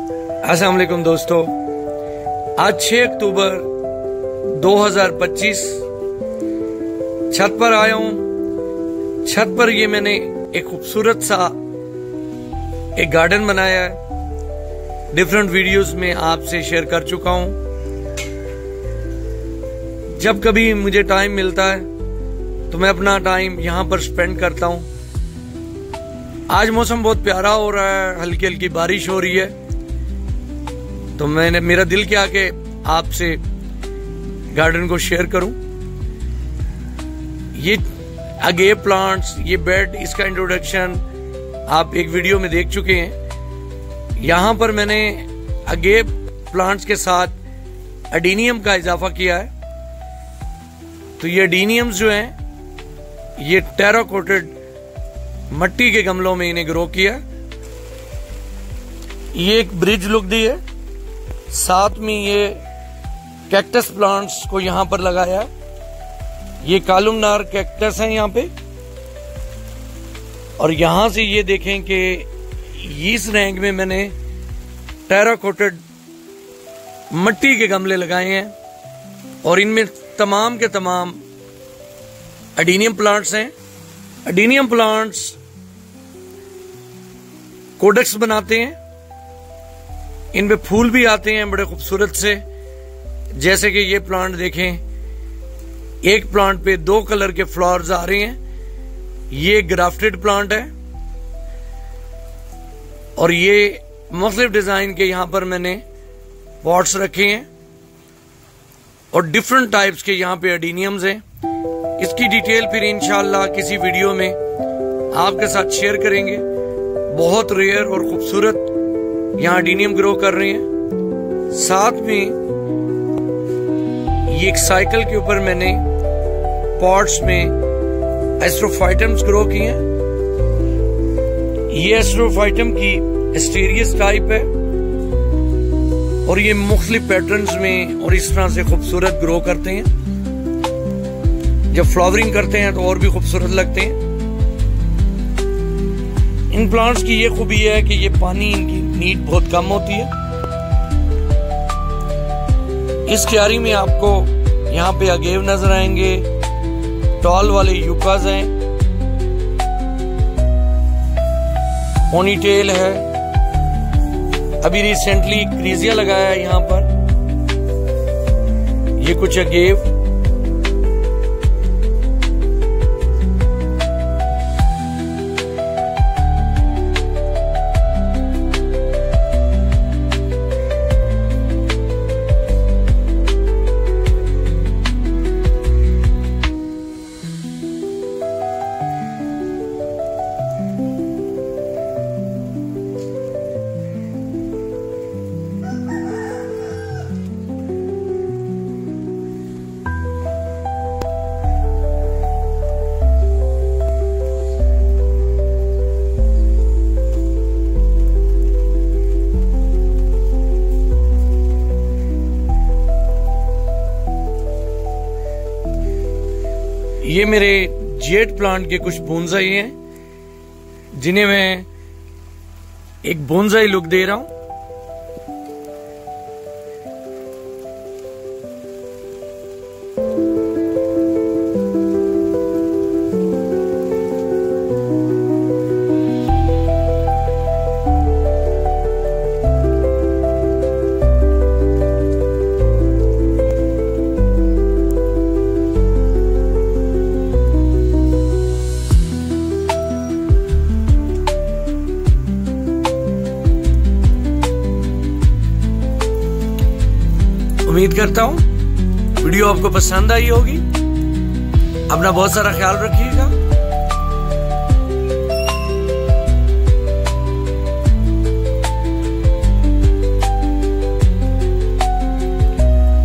अस्सलाम वालेकुम दोस्तों, आज 6 अक्टूबर 2025 छत पर आया हूं। छत पर ये मैंने एक खूबसूरत सा एक गार्डन बनाया है। डिफरेंट वीडियोस में आपसे शेयर कर चुका हूं। जब कभी मुझे टाइम मिलता है तो मैं अपना टाइम यहां पर स्पेंड करता हूं। आज मौसम बहुत प्यारा हो रहा है, हल्की हल्की बारिश हो रही है, तो मेरा दिल किया कि आपसे गार्डन को शेयर करूं। ये अगेव प्लांट्स, ये बेड, इसका इंट्रोडक्शन आप एक वीडियो में देख चुके हैं। यहां पर मैंने अगेव प्लांट्स के साथ एडीनियम का इजाफा किया है। तो ये एडीनियम्स जो हैं, ये टेराकोटेड मट्टी के गमलों में इन्हें ग्रो किया। ये एक ब्रिज लुक दी है, साथ में ये कैक्टस प्लांट्स को यहां पर लगाया है। ये कालुमनार कैक्टस है यहां पे, और यहां से ये देखें कि इस रैंक में मैंने टेराकोटेड मट्टी के गमले लगाए हैं, और इनमें तमाम के तमाम एडीनियम प्लांट्स हैं। एडीनियम प्लांट्स कोडेक्स बनाते हैं, इनमें फूल भी आते हैं बड़े खूबसूरत से। जैसे कि ये प्लांट देखें, एक प्लांट पे 2 कलर के फ्लावर्स आ रहे हैं। ये ग्राफ्टेड प्लांट है, और ये मुख्तलिफ डिजाइन के यहां पर मैंने पॉट्स रखे हैं, और डिफरेंट टाइप्स के यहां पे एडीनियम्स हैं। इसकी डिटेल फिर इंशाल्लाह किसी वीडियो में आपके साथ शेयर करेंगे। बहुत रेयर और खूबसूरत यहाँ एडीनियम ग्रो कर रहे हैं। साथ में ये एक साइकिल के ऊपर मैंने पॉट्स में एस्ट्रोफाइटम्स ग्रो किए हैं। ये एस्ट्रोफाइटम की एस्टेरियस टाइप है, और ये मुख्तलिफ पैटर्न्स में और इस तरह से खूबसूरत ग्रो करते हैं। जब फ्लावरिंग करते हैं तो और भी खूबसूरत लगते हैं। इन प्लांट्स की ये खूबी है कि ये पानी इनकी नीड बहुत कम होती है। इस क्यारी में आपको यहाँ पे अगेव नजर आएंगे, टॉल वाले यूकाज हैं, पोनीटेल है। अभी रिसेंटली क्रीजिया लगाया है यहाँ पर। ये कुछ अगेव। ये मेरे जेड प्लांट के कुछ बोनसाई हैं, जिन्हें मैं एक बोनसाई लुक दे रहा हूं। उम्मीद करता हूं वीडियो आपको पसंद आई होगी। अपना बहुत सारा ख्याल रखिएगा।